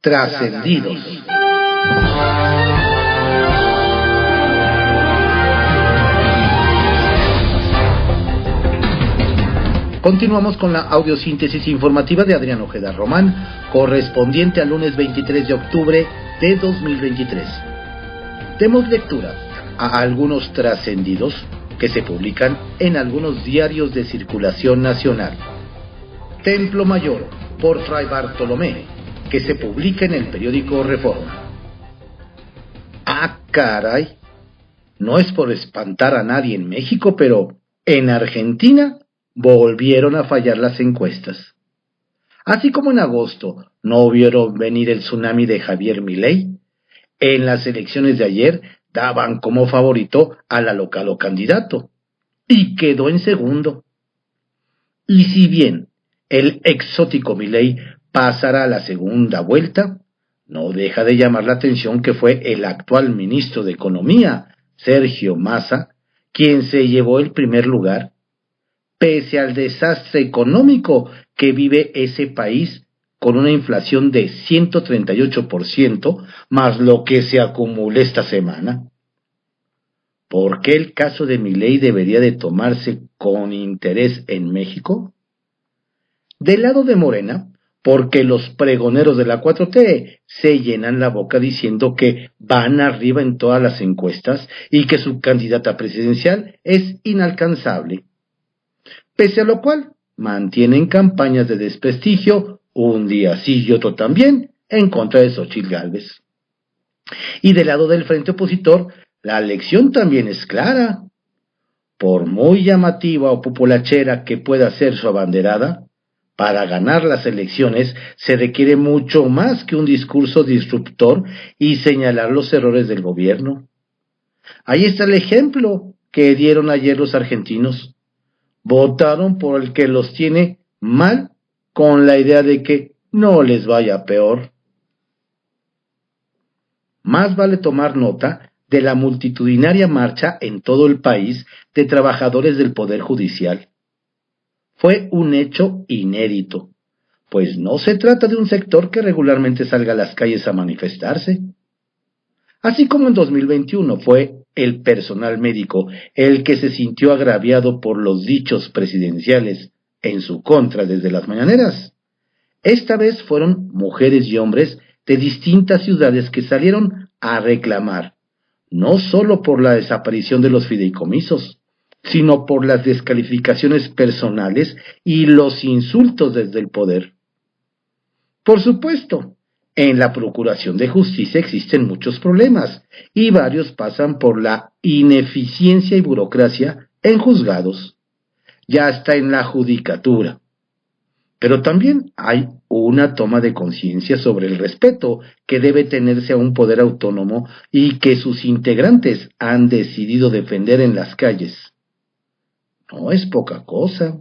Trascendidos. Continuamos con la audiosíntesis informativa de Adrián Ojeda Román, correspondiente al lunes 23 de octubre de 2023. Demos lectura a algunos trascendidos que se publican en algunos diarios de circulación nacional. Templo Mayor, por Fray Bartolomé, que se publica en el periódico Reforma. ¡Ah, caray! No es por espantar a nadie en México, pero en Argentina volvieron a fallar las encuestas. Así como en agosto no vieron venir el tsunami de Javier Milei, en las elecciones de ayer daban como favorito al alocado candidato, y quedó en segundo. Y si bien el exótico Milei pasará a la segunda vuelta, no deja de llamar la atención que fue el actual ministro de Economía, Sergio Massa, quien se llevó el primer lugar, pese al desastre económico que vive ese país con una inflación de 138%, más lo que se acumula esta semana. ¿Por qué el caso de Milei debería de tomarse con interés en México? Del lado de Morena, porque los pregoneros de la 4T se llenan la boca diciendo que van arriba en todas las encuestas y que su candidata presidencial es inalcanzable. Pese a lo cual, mantienen campañas de desprestigio, un día sí y otro también, en contra de Xóchitl Gálvez. Y del lado del frente opositor, la elección también es clara. Por muy llamativa o populachera que pueda ser su abanderada, para ganar las elecciones se requiere mucho más que un discurso disruptor y señalar los errores del gobierno. Ahí está el ejemplo que dieron ayer los argentinos. Votaron por el que los tiene mal con la idea de que no les vaya peor. Más vale tomar nota de la multitudinaria marcha en todo el país de trabajadores del Poder Judicial. Fue un hecho inédito, pues no se trata de un sector que regularmente salga a las calles a manifestarse. Así como en 2021 fue el personal médico el que se sintió agraviado por los dichos presidenciales en su contra desde las mañaneras, esta vez fueron mujeres y hombres de distintas ciudades que salieron a reclamar, no solo por la desaparición de los fideicomisos, sino por las descalificaciones personales y los insultos desde el poder. Por supuesto, en la Procuración de Justicia existen muchos problemas, y varios pasan por la ineficiencia y burocracia en juzgados, ya hasta en la judicatura. Pero también hay una toma de conciencia sobre el respeto que debe tenerse a un poder autónomo y que sus integrantes han decidido defender en las calles. No es poca cosa.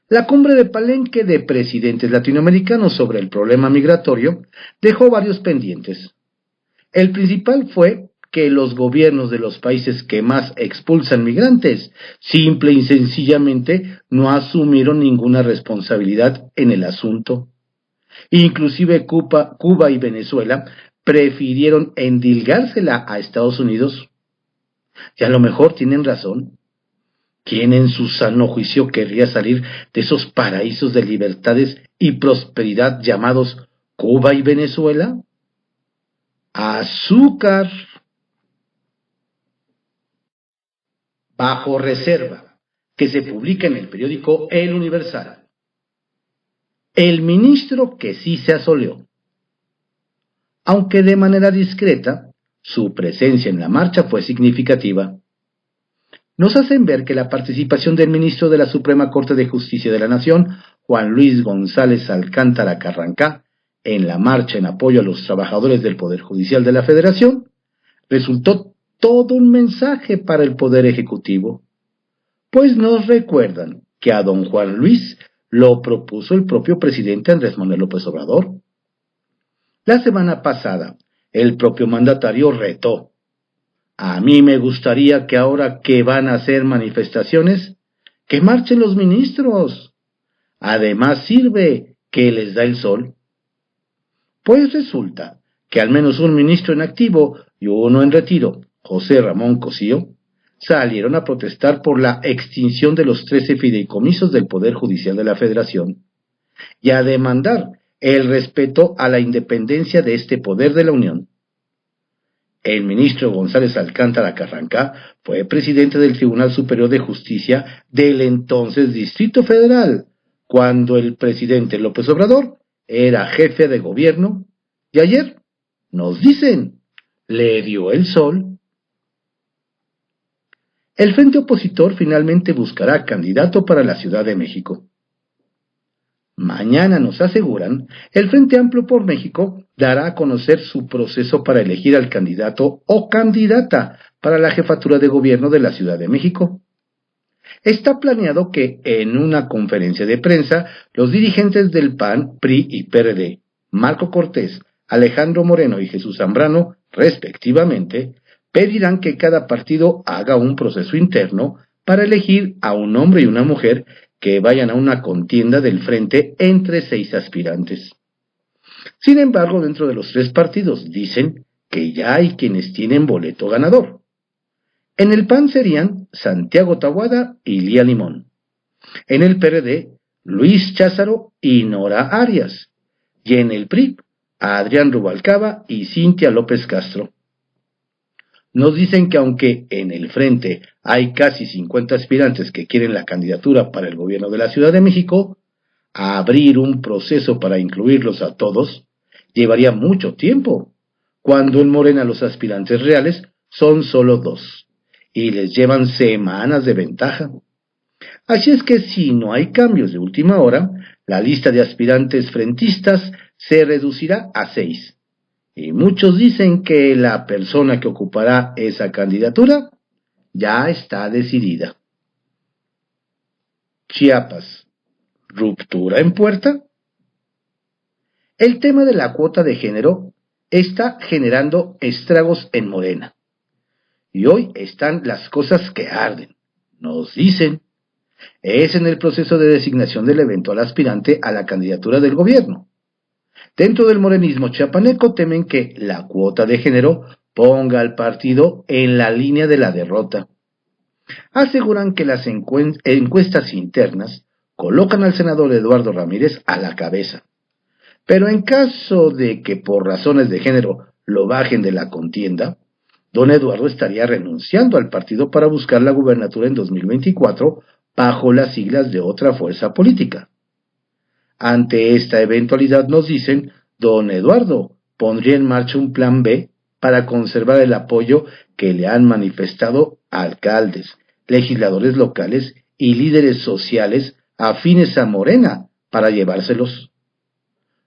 La cumbre de Palenque de presidentes latinoamericanos sobre el problema migratorio dejó varios pendientes. El principal fue que los gobiernos de los países que más expulsan migrantes simple y sencillamente no asumieron ninguna responsabilidad en el asunto. Inclusive Cuba y Venezuela prefirieron endilgársela a Estados Unidos. Y a lo mejor tienen razón. ¿Quién en su sano juicio querría salir de esos paraísos de libertades y prosperidad llamados Cuba y Venezuela? ¡Azúcar! Bajo reserva, que se publica en el periódico El Universal. El ministro que sí se asoleó. Aunque de manera discreta, su presencia en la marcha fue significativa. Nos hacen ver que la participación del ministro de la Suprema Corte de Justicia de la Nación, Juan Luis González Alcántara Carrancá, en la marcha en apoyo a los trabajadores del Poder Judicial de la Federación, resultó todo un mensaje para el Poder Ejecutivo, pues nos recuerdan que a don Juan Luis lo propuso el propio presidente Andrés Manuel López Obrador. La semana pasada, el propio mandatario retó: a mí me gustaría que ahora que van a hacer manifestaciones, que marchen los ministros. Además sirve que les da el sol Pues resulta que al menos un ministro en activo y uno en retiro, José Ramón Cosío, salieron a protestar por la extinción de los 13 fideicomisos del Poder Judicial de la Federación y a demandar el respeto a la independencia de este poder de la Unión. El ministro González Alcántara Carranca fue presidente del Tribunal Superior de Justicia del entonces Distrito Federal, cuando el presidente López Obrador era jefe de gobierno, y ayer, nos dicen, le dio el sol. El frente opositor finalmente buscará candidato para la Ciudad de México. Mañana, nos aseguran, el Frente Amplio por México dará a conocer su proceso para elegir al candidato o candidata para la jefatura de gobierno de la Ciudad de México. Está planeado que en una conferencia de prensa, los dirigentes del PAN, PRI y PRD, Marco Cortés, Alejandro Moreno y Jesús Zambrano, respectivamente, pedirán que cada partido haga un proceso interno para elegir a un hombre y una mujer que vayan a una contienda del frente entre 6 aspirantes. Sin embargo, dentro de los 3 partidos dicen que ya hay quienes tienen boleto ganador. En el PAN serían Santiago Tahuada y Lía Limón. En el PRD, Luis Cházaro y Nora Arias. Y en el PRI, Adrián Rubalcaba y Cintia López Castro. Nos dicen que aunque en el frente hay casi 50 aspirantes que quieren la candidatura para el gobierno de la Ciudad de México, abrir un proceso para incluirlos a todos llevaría mucho tiempo, cuando en Morena los aspirantes reales son solo 2, y les llevan semanas de ventaja. Así es que si no hay cambios de última hora, la lista de aspirantes frentistas se reducirá a 6. Y muchos dicen que la persona que ocupará esa candidatura ya está decidida. Chiapas, ¿ruptura en puerta? El tema de la cuota de género está generando estragos en Morena. Y hoy están las cosas que arden, nos dicen. Es en el proceso de designación del eventual aspirante a la candidatura del gobierno. Dentro del morenismo chiapaneco temen que la cuota de género ponga al partido en la línea de la derrota. Aseguran que las encuestas internas colocan al senador Eduardo Ramírez a la cabeza. Pero en caso de que por razones de género lo bajen de la contienda, don Eduardo estaría renunciando al partido para buscar la gubernatura en 2024 bajo las siglas de otra fuerza política. Ante esta eventualidad, nos dicen, don Eduardo pondría en marcha un plan B para conservar el apoyo que le han manifestado alcaldes, legisladores locales y líderes sociales afines a Morena para llevárselos.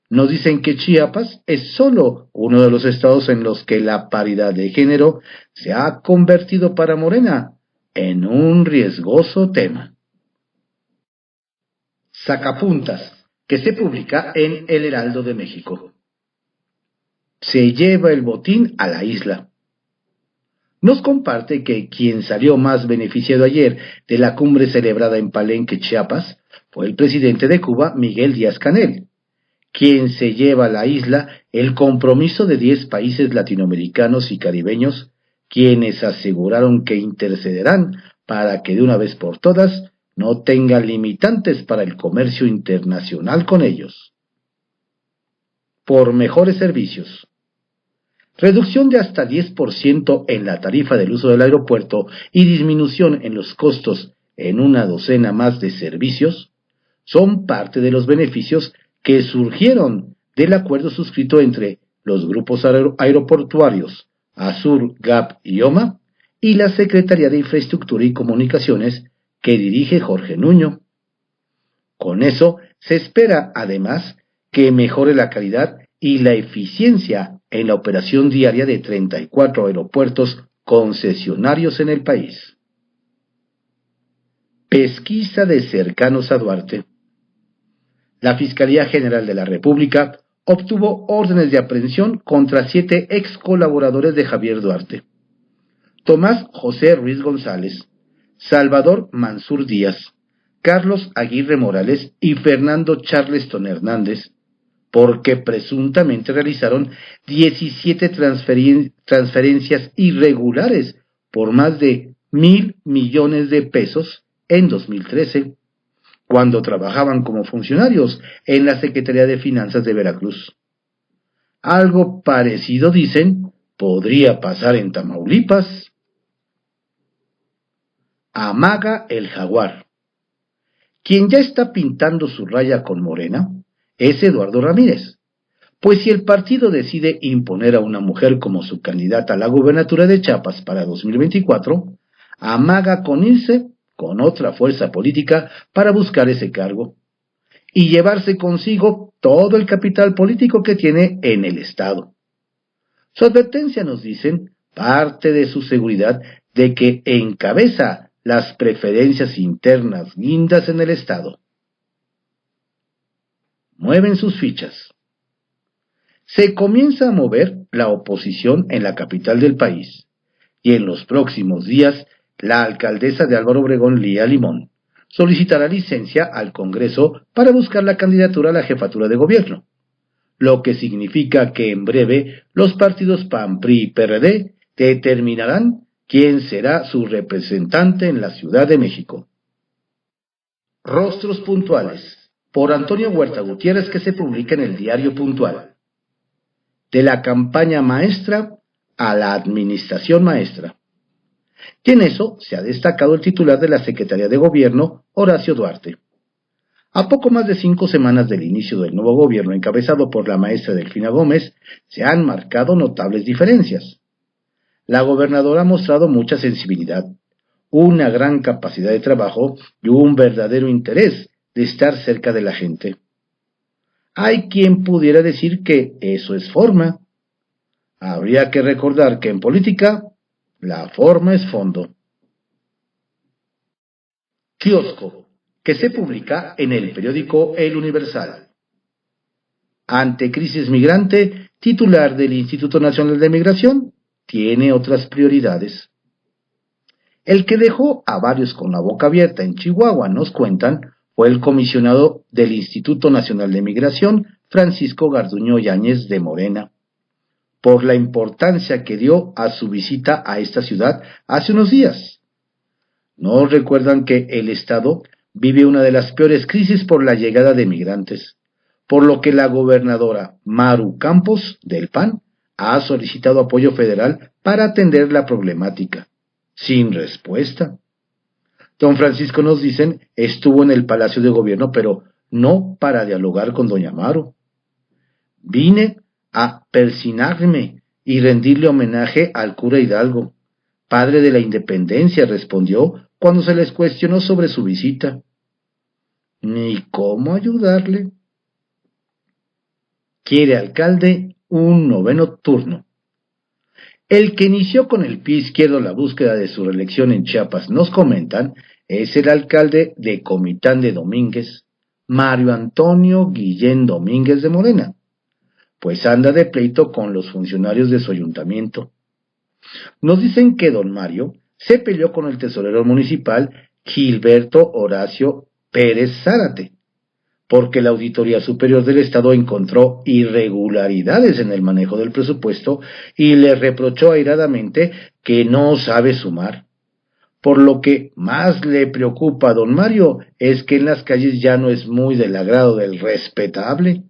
Nos dicen que Chiapas es solo uno de los estados en los que la paridad de género se ha convertido para Morena en un riesgoso tema. Sacapuntas, que se publica en El Heraldo de México. Se lleva el botín a la isla. Nos comparte que quien salió más beneficiado ayer de la cumbre celebrada en Palenque, Chiapas, fue el presidente de Cuba, Miguel Díaz-Canel, quien se lleva a la isla el compromiso de 10 países latinoamericanos y caribeños, quienes aseguraron que intercederán para que de una vez por todas no tenga limitantes para el comercio internacional con ellos. Por mejores servicios. Reducción de hasta 10% en la tarifa del uso del aeropuerto y disminución en los costos en una docena más de servicios son parte de los beneficios que surgieron del acuerdo suscrito entre los grupos aeroportuarios Azur, GAP y OMA y la Secretaría de Infraestructura y Comunicaciones que dirige Jorge Nuño. Con eso se espera, además, que mejore la calidad y la eficiencia en la operación diaria de 34 aeropuertos concesionarios en el país. Pesquisa de cercanos a Duarte. La Fiscalía General de la República obtuvo órdenes de aprehensión contra 7 ex colaboradores de Javier Duarte: Tomás José Ruiz González, Salvador Mansur Díaz, Carlos Aguirre Morales y Fernando Charleston Hernández, porque presuntamente realizaron 17 transferencias irregulares por más de 1,000 millones de pesos en 2013, cuando trabajaban como funcionarios en la Secretaría de Finanzas de Veracruz. Algo parecido, dicen, podría pasar en Tamaulipas. Amaga el jaguar. Quien ya está pintando su raya con Morena es Eduardo Ramírez, pues si el partido decide imponer a una mujer como su candidata a la gubernatura de Chiapas para 2024, amaga con irse con otra fuerza política para buscar ese cargo y llevarse consigo todo el capital político que tiene en el Estado. Su advertencia, nos dicen, parte de su seguridad de que encabeza las preferencias internas guindas en el Estado. Mueven sus fichas. Se comienza a mover la oposición en la capital del país, y en los próximos días la alcaldesa de Álvaro Obregón, Lía Limón, solicitará licencia al Congreso para buscar la candidatura a la jefatura de gobierno, lo que significa que en breve los partidos PAN, PRI y PRD determinarán quién será su representante en la Ciudad de México. Rostros puntuales, por Antonio Huerta Gutiérrez, que se publica en el Diario Puntual. De la campaña maestra a la administración maestra. Y en eso se ha destacado el titular de la Secretaría de Gobierno, Horacio Duarte. A poco más de 5 semanas del inicio del nuevo gobierno encabezado por la maestra Delfina Gómez, se han marcado notables diferencias. La gobernadora ha mostrado mucha sensibilidad, una gran capacidad de trabajo y un verdadero interés de estar cerca de la gente. Hay quien pudiera decir que eso es forma. Habría que recordar que en política, la forma es fondo. Kiosco, que se publica en el periódico El Universal. Ante crisis migrante, titular del Instituto Nacional de Migración tiene otras prioridades. El que dejó a varios con la boca abierta en Chihuahua, nos cuentan, fue el comisionado del Instituto Nacional de Migración, Francisco Garduño Yáñez de Morena, por la importancia que dio a su visita a esta ciudad hace unos días. ¿No recuerdan que el Estado vive una de las peores crisis por la llegada de migrantes, por lo que la gobernadora Maru Campos, del PAN, ha solicitado apoyo federal para atender la problemática? Sin respuesta. Don Francisco, nos dicen, estuvo en el Palacio de Gobierno, pero no para dialogar con doña Maru. Vine a persignarme y rendirle homenaje al cura Hidalgo, padre de la independencia, respondió cuando se les cuestionó sobre su visita. Ni cómo ayudarle. Quiere alcalde un 9º turno. El que inició con el pie izquierdo la búsqueda de su reelección en Chiapas, nos comentan, es el alcalde de Comitán de Domínguez, Mario Antonio Guillén Domínguez de Morena, pues anda de pleito con los funcionarios de su ayuntamiento. Nos dicen que don Mario se peleó con el tesorero municipal Gilberto Horacio Pérez Zárate, porque la Auditoría Superior del Estado encontró irregularidades en el manejo del presupuesto y le reprochó airadamente que no sabe sumar. Por lo que más le preocupa a don Mario es que en las calles ya no es muy del agrado del respetable,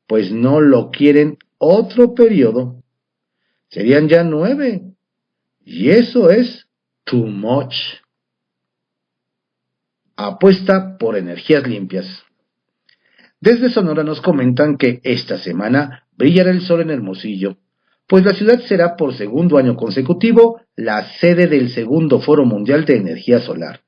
pues no lo quieren otro periodo. Serían ya 9, y eso es too much. Apuesta por energías limpias. Desde Sonora nos comentan que esta semana brillará el sol en Hermosillo, pues la ciudad será por segundo año consecutivo la sede del segundo Foro Mundial de Energía Solar.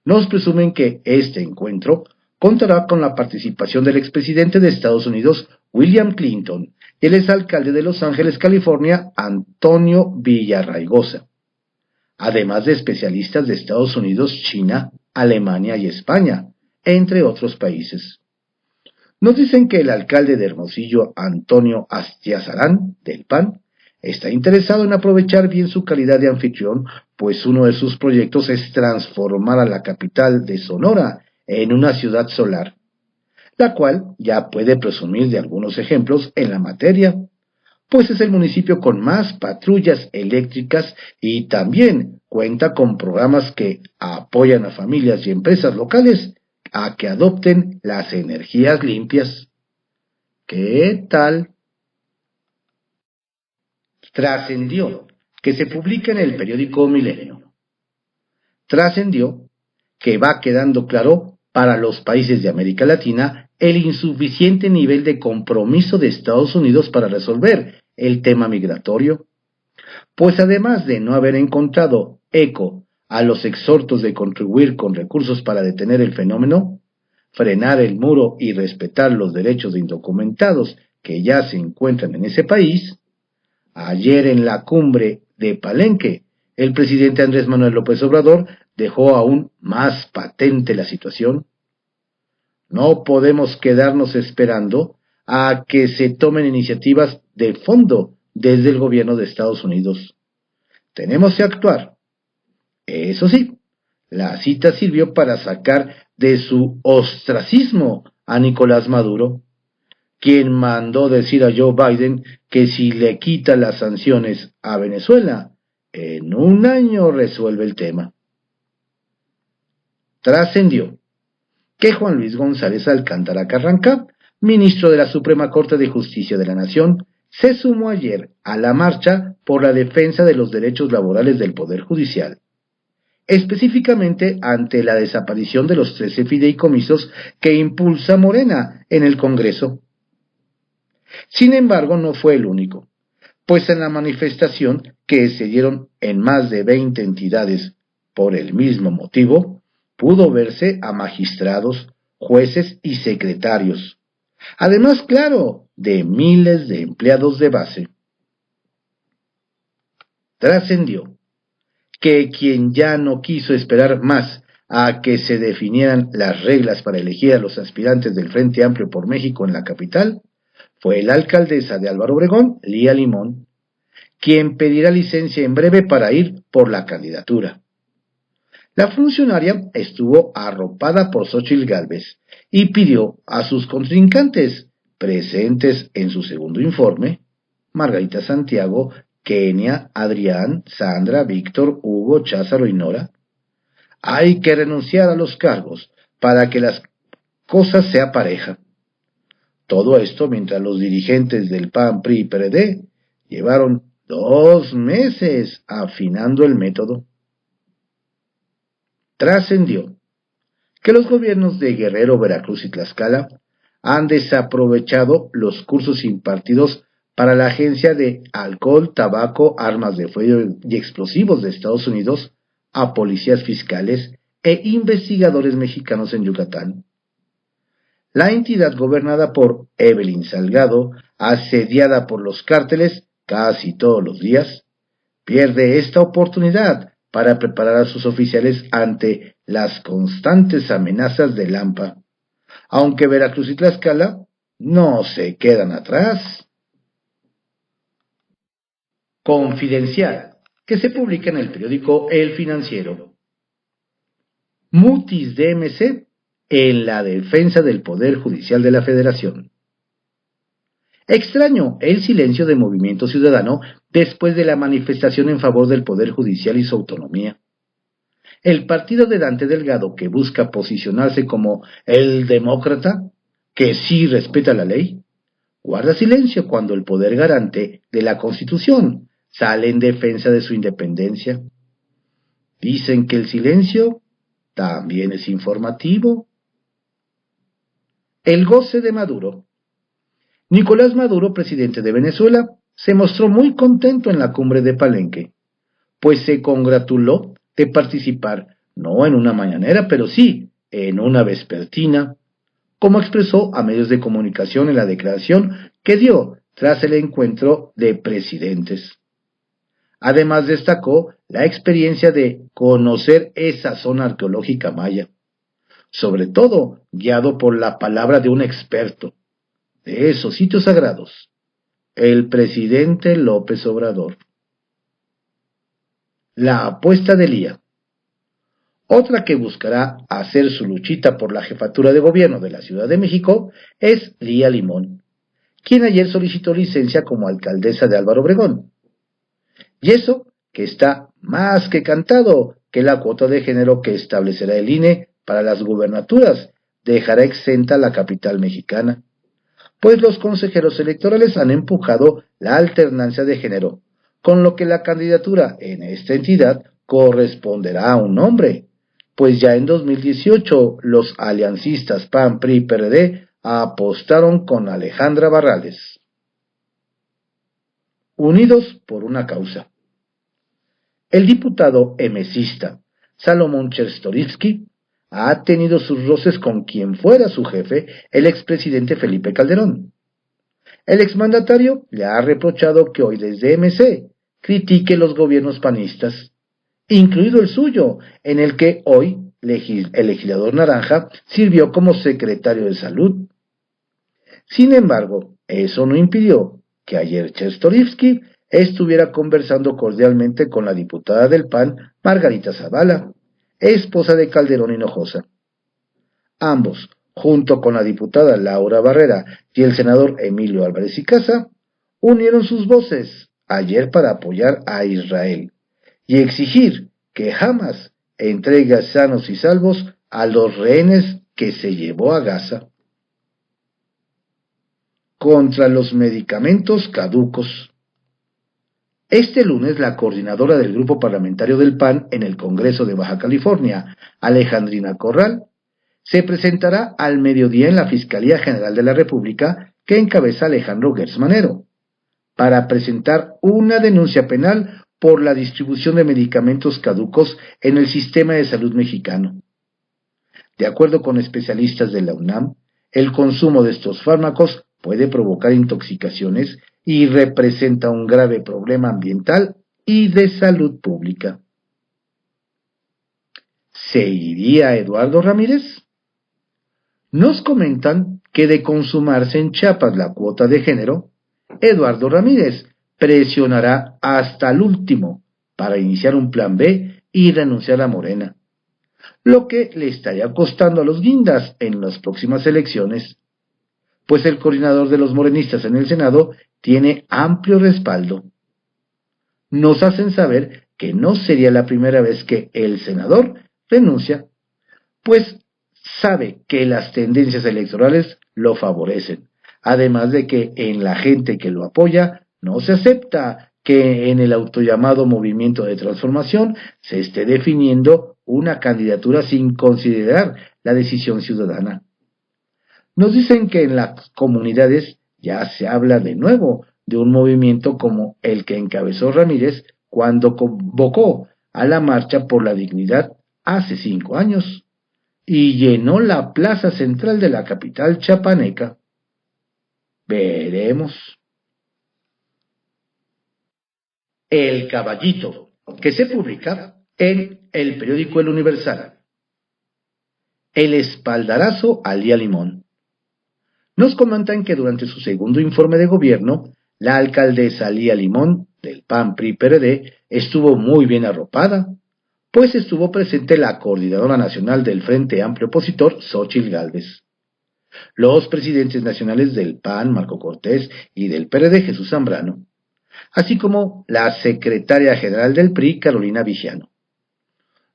Nos presumen que este encuentro contará con la participación del expresidente de Estados Unidos, William Clinton, y el exalcalde de Los Ángeles, California, Antonio Villarraigosa, además de especialistas de Estados Unidos, China, Alemania y España, entre otros países. Nos dicen que el alcalde de Hermosillo, Antonio Astiazarán, del PAN, está interesado en aprovechar bien su calidad de anfitrión, pues uno de sus proyectos es transformar a la capital de Sonora en una ciudad solar. la cual ya puede presumir de algunos ejemplos en la materia, pues es el municipio con más patrullas eléctricas y también cuenta con programas que apoyan a familias y empresas locales a que adopten las energías limpias. ¿Qué tal? Trascendió que se publica en el periódico Milenio. Trascendió que va quedando claro para los países de América Latina el insuficiente nivel de compromiso de Estados Unidos para resolver el tema migratorio, pues además de no haber encontrado eco a los exhortos de contribuir con recursos para detener el fenómeno, frenar el muro y respetar los derechos de indocumentados que ya se encuentran en ese país, ayer en la cumbre de Palenque, el presidente Andrés Manuel López Obrador dejó aún más patente la situación. No podemos quedarnos esperando a que se tomen iniciativas de fondo desde el gobierno de Estados Unidos. Tenemos que actuar. Eso sí, la cita sirvió para sacar de su ostracismo a Nicolás Maduro, quien mandó decir a Joe Biden que si le quita las sanciones a Venezuela, en un año resuelve el tema. Trascendió que Juan Luis González Alcántara Carranca, ministro de la Suprema Corte de Justicia de la Nación, se sumó ayer a la marcha por la defensa de los derechos laborales del Poder Judicial, específicamente ante la desaparición de los 13 fideicomisos que impulsa Morena en el Congreso. Sin embargo, no fue el único, pues en la manifestación que se dieron en más de 20 entidades por el mismo motivo, pudo verse a magistrados, jueces y secretarios, además, claro, de miles de empleados de base. Trascendió que quien ya no quiso esperar más a que se definieran las reglas para elegir a los aspirantes del Frente Amplio por México en la capital fue la alcaldesa de Álvaro Obregón, Lía Limón, quien pedirá licencia en breve para ir por la candidatura. La funcionaria estuvo arropada por Xóchitl Gálvez y pidió a sus contrincantes, presentes en su segundo informe, Margarita Santiago, Kenia, Adrián, Sandra, Víctor, Hugo, Cházaro y Nora, hay que renunciar a los cargos para que las cosas sean pareja. Todo esto mientras los dirigentes del PAN, PRI y PRD llevaron 2 meses afinando el método. Trascendió que los gobiernos de Guerrero, Veracruz y Tlaxcala han desaprovechado los cursos impartidos para la Agencia de Alcohol, Tabaco, Armas de Fuego y Explosivos de Estados Unidos a policías fiscales e investigadores mexicanos en Yucatán. La entidad gobernada por Evelyn Salgado, asediada por los cárteles casi todos los días, pierde esta oportunidad para preparar a sus oficiales ante las constantes amenazas del AMPA, aunque Veracruz y Tlaxcala no se quedan atrás. Confidencial, que se publica en el periódico El Financiero. Mutis DMC en la defensa del Poder Judicial de la Federación. Extraño el silencio de Movimiento Ciudadano después de la manifestación en favor del Poder Judicial y su autonomía. El partido de Dante Delgado, que busca posicionarse como el demócrata, que sí respeta la ley, guarda silencio cuando el poder garante de la Constitución sale en defensa de su independencia. Dicen que el silencio también es informativo. El goce de Maduro. Nicolás Maduro, presidente de Venezuela, se mostró muy contento en la cumbre de Palenque, pues se congratuló de participar, no en una mañanera, pero sí en una vespertina, como expresó a medios de comunicación en la declaración que dio tras el encuentro de presidentes. Además destacó la experiencia de conocer esa zona arqueológica maya, sobre todo guiado por la palabra de un experto de esos sitios sagrados, el presidente López Obrador. La apuesta de Lía. Otra que buscará hacer su luchita por la jefatura de gobierno de la Ciudad de México es Lía Limón, quien ayer solicitó licencia como alcaldesa de Álvaro Obregón. Y eso que está más que cantado que la cuota de género que establecerá el INE para las gubernaturas dejará exenta la capital mexicana, pues los consejeros electorales han empujado la alternancia de género, con lo que la candidatura en esta entidad corresponderá a un hombre, pues ya en 2018 los aliancistas PAN, PRI y PRD apostaron con Alejandra Barrales. Unidos por una causa. El diputado emesista Salomón Chertorivsky ha tenido sus roces con quien fuera su jefe, el expresidente Felipe Calderón. El exmandatario le ha reprochado que hoy desde MC critique los gobiernos panistas, incluido el suyo, en el que hoy el legislador naranja sirvió como secretario de Salud. Sin embargo, eso no impidió que ayer Chertorivsky estuviera conversando cordialmente con la diputada del PAN, Margarita Zavala, esposa de Calderón Hinojosa. Ambos, junto con la diputada Laura Barrera y el senador Emilio Álvarez y Casa, unieron sus voces ayer para apoyar a Israel y exigir que Hamas entregue sanos y salvos a los rehenes que se llevó a Gaza. Contra los medicamentos caducos. Este lunes, la coordinadora del grupo parlamentario del PAN en el Congreso de Baja California, Alejandrina Corral, se presentará al mediodía en la Fiscalía General de la República que encabeza Alejandro Gertz Manero, para presentar una denuncia penal por la distribución de medicamentos caducos en el sistema de salud mexicano. De acuerdo con especialistas de la UNAM, el consumo de estos fármacos puede provocar intoxicaciones y representa un grave problema ambiental y de salud pública. ¿Se iría Eduardo Ramírez? Nos comentan que de consumarse en Chiapas la cuota de género, Eduardo Ramírez presionará hasta el último para iniciar un plan B y renunciar a Morena, lo que le estaría costando a los guindas en las próximas elecciones, pues el coordinador de los morenistas en el Senado tiene amplio respaldo. Nos hacen saber que no sería la primera vez que el senador renuncia, pues sabe que las tendencias electorales lo favorecen, además de que en la gente que lo apoya no se acepta que en el autollamado movimiento de transformación se esté definiendo una candidatura sin considerar la decisión ciudadana. Nos dicen que en las comunidades ya se habla de nuevo de un movimiento como el que encabezó Ramírez cuando convocó a la Marcha por la Dignidad hace 5 años y llenó la plaza central de la capital chiapaneca. Veremos. El Caballito, que se publica en el periódico El Universal. El espaldarazo a Lía Limón. Nos comentan que durante su segundo informe de gobierno, la alcaldesa Lía Limón, del PAN, PRI, PRD, estuvo muy bien arropada, pues estuvo presente la coordinadora nacional del Frente Amplio Opositor, Xóchitl Gálvez, los presidentes nacionales del PAN, Marco Cortés, y del PRD, Jesús Zambrano, así como la secretaria general del PRI, Carolina Vigiano.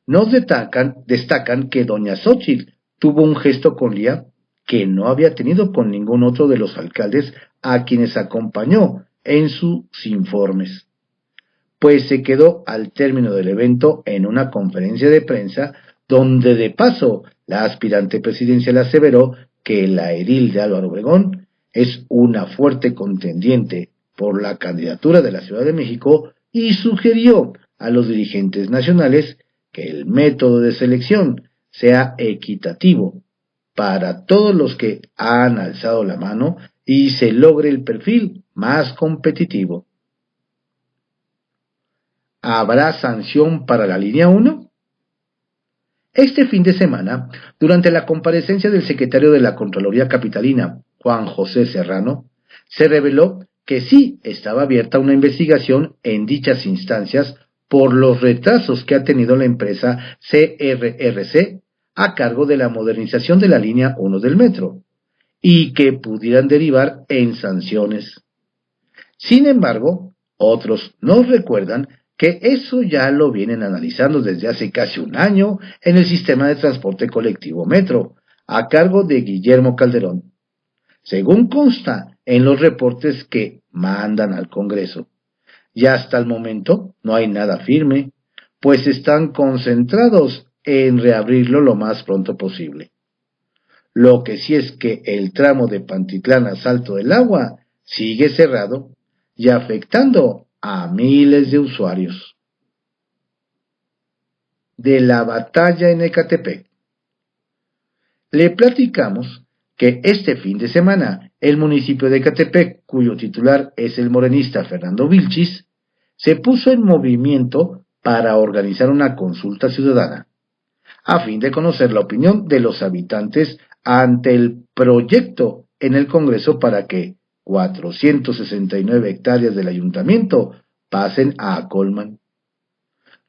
Nos destacan que doña Xóchitl tuvo un gesto con Lía que no había tenido con ningún otro de los alcaldes a quienes acompañó en sus informes, pues se quedó al término del evento en una conferencia de prensa donde de paso la aspirante presidencial aseveró que la edil de Álvaro Obregón es una fuerte contendiente por la candidatura de la Ciudad de México y sugirió a los dirigentes nacionales que el método de selección sea equitativo para todos los que han alzado la mano y se logre el perfil más competitivo. ¿Habrá sanción para la línea 1? Este fin de semana, durante la comparecencia del secretario de la Contraloría Capitalina, Juan José Serrano, se reveló que sí estaba abierta una investigación en dichas instancias por los retrasos que ha tenido la empresa CRRC a cargo de la modernización de la línea 1 del metro, y que pudieran derivar en sanciones. Sin embargo, otros nos recuerdan que eso ya lo vienen analizando desde hace casi un año en el sistema de transporte colectivo Metro, a cargo de Guillermo Calderón, según consta en los reportes que mandan al Congreso. Y hasta el momento no hay nada firme, pues están concentrados en reabrirlo lo más pronto posible. Lo que sí es que el tramo de Pantitlán a Salto del Agua sigue cerrado y afectando a miles de usuarios. De la batalla en Ecatepec. Le platicamos que este fin de semana el municipio de Ecatepec, cuyo titular es el morenista Fernando Vilchis, se puso en movimiento para organizar una consulta ciudadana, a fin de conocer la opinión de los habitantes ante el proyecto en el Congreso para que 469 hectáreas del ayuntamiento pasen a Colman.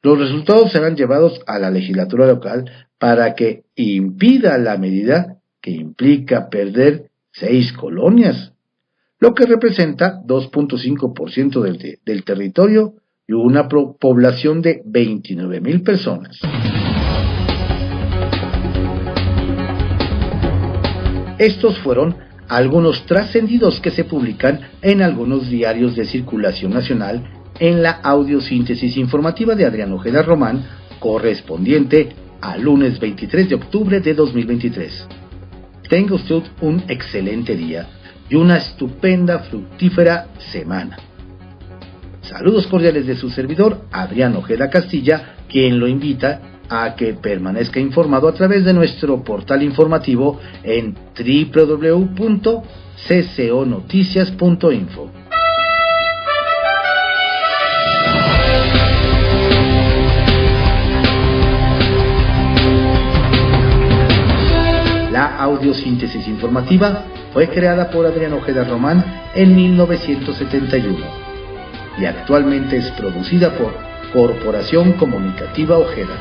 Los resultados serán llevados a la legislatura local para que impida la medida que implica perder 6 colonias, lo que representa 2.5% del territorio y una población de 29,000 personas. Estos fueron algunos trascendidos que se publican en algunos diarios de circulación nacional en la audiosíntesis informativa de Adrián Ojeda Román, correspondiente al lunes 23 de octubre de 2023. Tenga usted un excelente día y una estupenda, fructífera semana. Saludos cordiales de su servidor, Adrián Ojeda Castilla, quien lo invita a que permanezca informado a través de nuestro portal informativo en www.cconoticias.info. La audiosíntesis informativa fue creada por Adrián Ojeda Román en 1971 y actualmente es producida por Corporación Comunicativa Ojeda.